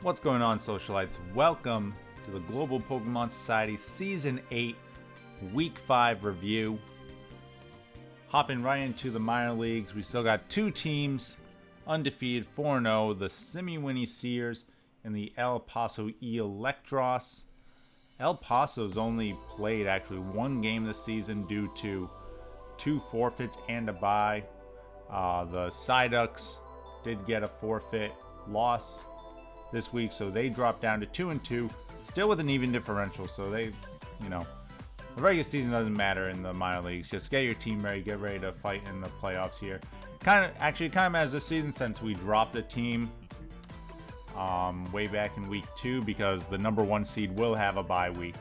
What's going on, socialites? Welcome to the Global Pokemon Society Season 8 Week 5 review. Hopping right into the minor leagues, we still got two teams undefeated 4-0, the Simiwini Sears and the El Paso Electros. El Paso's only played actually one game this season due to two forfeits and a bye. The Psyducks did get a forfeit loss this week, so they dropped down to 2-2, still with an even differential. So they, the regular season doesn't matter in the minor leagues. Just get your team ready, get ready to fight in the playoffs here. Kind of matters this season since we dropped a team way back in week 2 because the number 1 seed will have a bye week.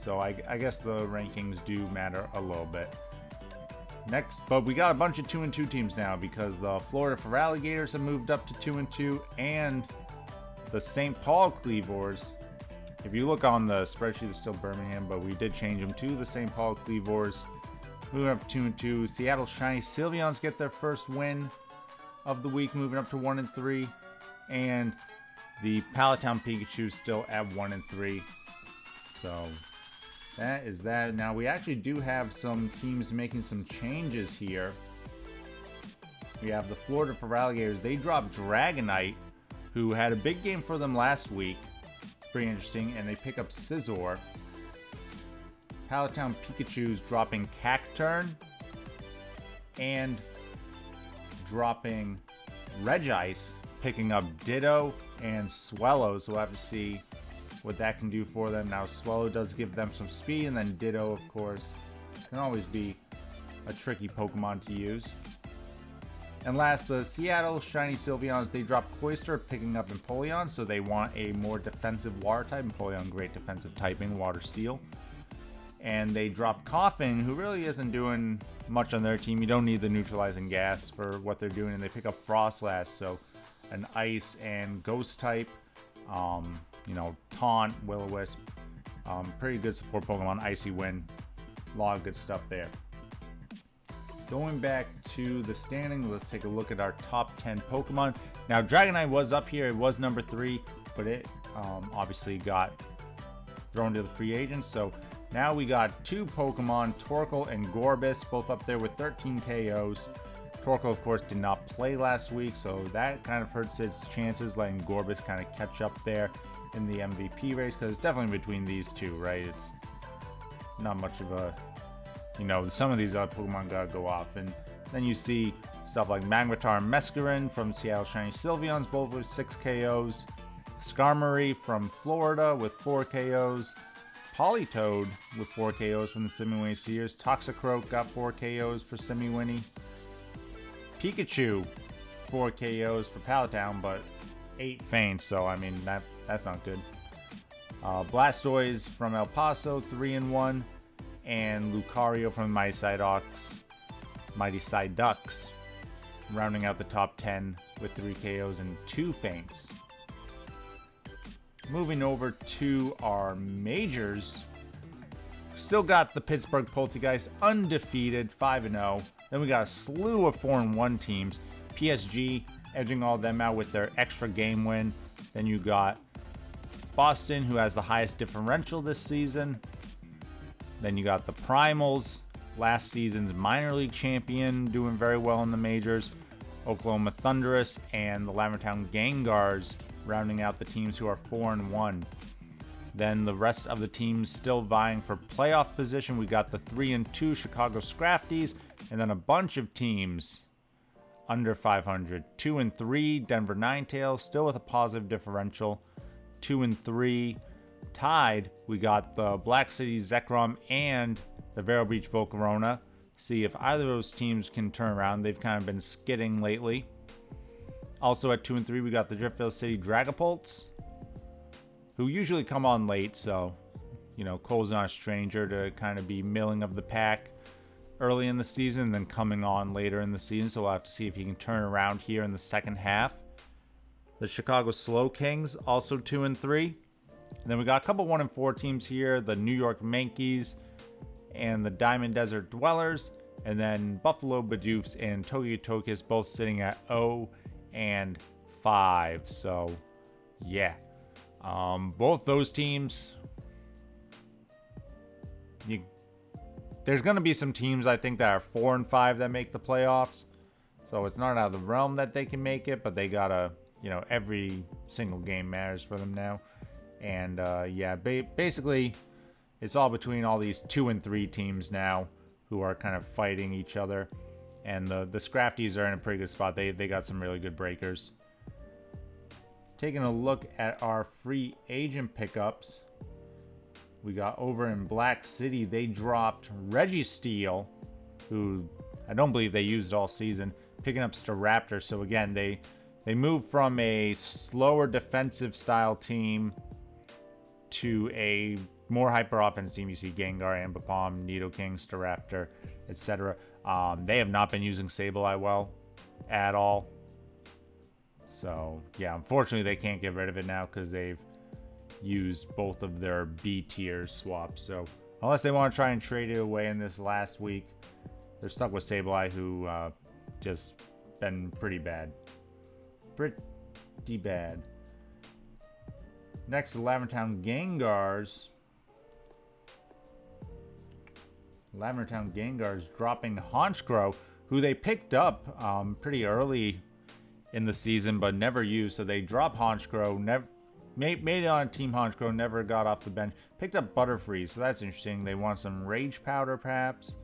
So I guess the rankings do matter a little bit. Next, but we got a bunch of 2-2 teams now because the Florida Feraligators have moved up to 2-2, and the St. Paul Cleavors, if you look on the spreadsheet, it's still Birmingham, but we did change them to the St. Paul Cleavors, moving up to 2-2. Seattle Shiny Sylveons get their first win of the week, moving up to 1-3, and the Palatown Pikachu still at 1-3. So that is that. Now we actually do have some teams making some changes here. We have the Florida Feraligators. They dropped Dragonite, who had a big game for them last week. Pretty interesting. And they pick up Scizor. Palatown Pikachu's dropping Cacturn and dropping Regice, picking up Ditto and Swellow. So we'll have to see what that can do for them. Now Swellow does give them some speed, and then Ditto, of course, can always be a tricky Pokemon to use. And last, the Seattle Shiny Sylveons, they dropped Cloyster, picking up Empoleon, so they want a more defensive water type. Empoleon, great defensive typing, water steel. And they dropped Koffing, who really isn't doing much on their team. You don't need the neutralizing gas for what they're doing. And they pick up Frostlass, so an ice and ghost type. Taunt, Will-O-Wisp. Pretty good support Pokemon. Icy Wind. A lot of good stuff there. Going back to the standing, let's take a look at our top 10 Pokemon. Now, Dragonite was up here. It was number 3, but it obviously got thrown to the free agents. So now we got two Pokemon, Torkoal and Gorbis, both up there with 13 KOs. Torkoal, of course, did not play last week, so that kind of hurts his chances, letting Gorbis kind of catch up there in the MVP race, because it's definitely between these two, right? It's not much of a... some of these other Pokemon gotta go off. And then you see stuff like Magnetar and Mescarin from Seattle Shiny Sylveons, both with 6 KOs. Skarmory from Florida with 4 KOs. Politoed with 4 KOs from the Simiwini Sears. Toxicroak got 4 KOs for Simiwini. Pikachu, 4 KOs for Palatown, but 8 faints, so that's not good. Blastoise from El Paso, 3-1. And Lucario from Mighty Psyducks, rounding out the top 10 with 3 KOs and 2 faints. Moving over to our majors, still got the Pittsburgh Poltergeist undefeated, 5-0. Then we got a slew of 4-1 teams. PSG edging all of them out with their extra game win. Then you got Boston, who has the highest differential this season. Then you got the Primals, last season's minor league champion, doing very well in the majors. Oklahoma Thunderous and the Lambertown Gengars rounding out the teams who are 4-1. Then the rest of the teams still vying for playoff position. We got the 3-2 Chicago Scrafties, and then a bunch of teams under 500. 2-3 Denver Ninetales, still with a positive differential. 2-3 tied, we got the Black City Zekrom and the Vero Beach Volcarona. See if either of those teams can turn around. They've kind of been skidding lately. Also at 2-3, we got the Driftville City Dragapults, who usually come on late, so Cole's not a stranger to kind of be milling of the pack early in the season and then coming on later in the season, so we'll have to see if he can turn around here in the second half. The Chicago Slow Kings, also 2-3. And then we got a couple 1-4 teams here, the New York Mankeys and the Diamond Desert Dwellers, and then Buffalo Bidoofs and Tokyo Tokus both sitting at 0-5. So, yeah. Both those teams, there's going to be some teams I think that are 4 and 5 that make the playoffs. So it's not out of the realm that they can make it, but they gotta, every single game matters for them now. And yeah, basically, it's all between all these 2 and 3 teams now who are kind of fighting each other. And the Scrafties are in a pretty good spot. They got some really good breakers. Taking a look at our free agent pickups, we got over in Black City, they dropped Reggie Steele, who I don't believe they used all season, picking up Staraptor. So again, they moved from a slower defensive style team to a more hyper offense team. You see Gengar, Ambipom, Nidoking, Staraptor, etc. They have not been using Sableye well at all. So yeah, unfortunately they can't get rid of it now because they've used both of their B tier swaps. So unless they want to try and trade it away in this last week, they're stuck with Sableye, who just been pretty bad. Pretty bad. Next, the Lavender Town Gengars. Lavender Town Gengars dropping Honchkrow, who they picked up pretty early in the season, but never used. So they dropped Honchkrow, never made it on Team Honchkrow, never got off the bench. Picked up Butterfree, so that's interesting. They want some Rage Powder, perhaps.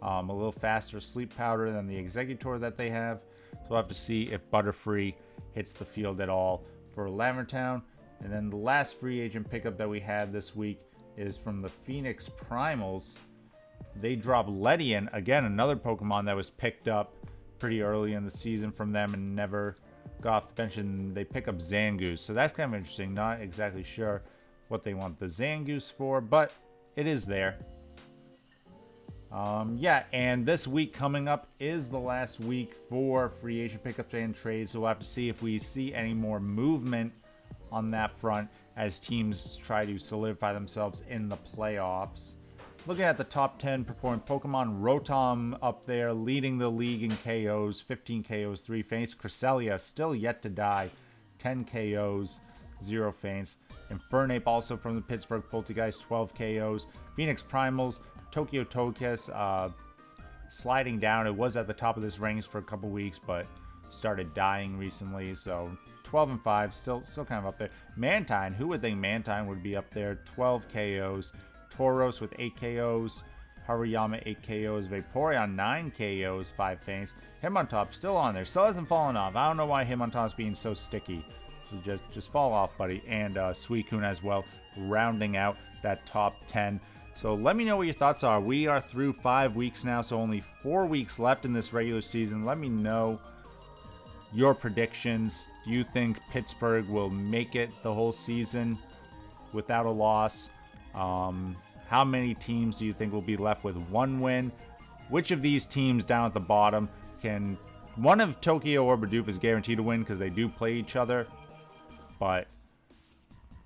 A little faster Sleep Powder than the Exeggutor that they have. So we'll have to see if Butterfree hits the field at all for Lavender Town. And then the last free agent pickup that we had this week is from the Phoenix Primals. They dropped Ledian, again, another Pokemon that was picked up pretty early in the season from them and never got off the bench, and they pick up Zangoose. So that's kind of interesting. Not exactly sure what they want the Zangoose for, but it is there. Yeah, and this week coming up is the last week for free agent pickups and trades, so we'll have to see if we see any more movement on that front as teams try to solidify themselves in the playoffs. Looking at the top 10 performing Pokemon, Rotom up there leading the league in KOs, 15 KOs, 3 faints. Cresselia still yet to die, 10 KOs, 0 faints. Infernape also from the Pittsburgh Poltergeist, 12 KOs. Phoenix Primals, Tokyo Togekiss sliding down. It was at the top of this range for a couple weeks, but started dying recently. So 12 and 5, still kind of up there. Mantine, who would think Mantine would be up there? 12 KOs. Tauros with 8 KOs. Haruyama 8 KOs. Vaporeon 9 KOs, 5 faints. Hitmontop still on there. Still hasn't fallen off. I don't know why Hitmontop's being so sticky. So just fall off, buddy. And Suicune as well, rounding out that top 10. So let me know what your thoughts are. We are through 5 weeks now, so only 4 weeks left in this regular season. Let me know your predictions. Do you think Pittsburgh will make it the whole season without a loss? How many teams do you think will be left with 1 win? Which of these teams down at the bottom can... One of Tokyo or Bidoof is guaranteed to win because they do play each other. But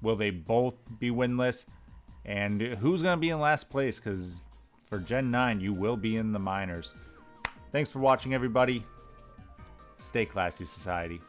will they both be winless? And who's going to be in last place? Because for Gen 9, you will be in the minors. Thanks for watching, everybody. Stay classy, society.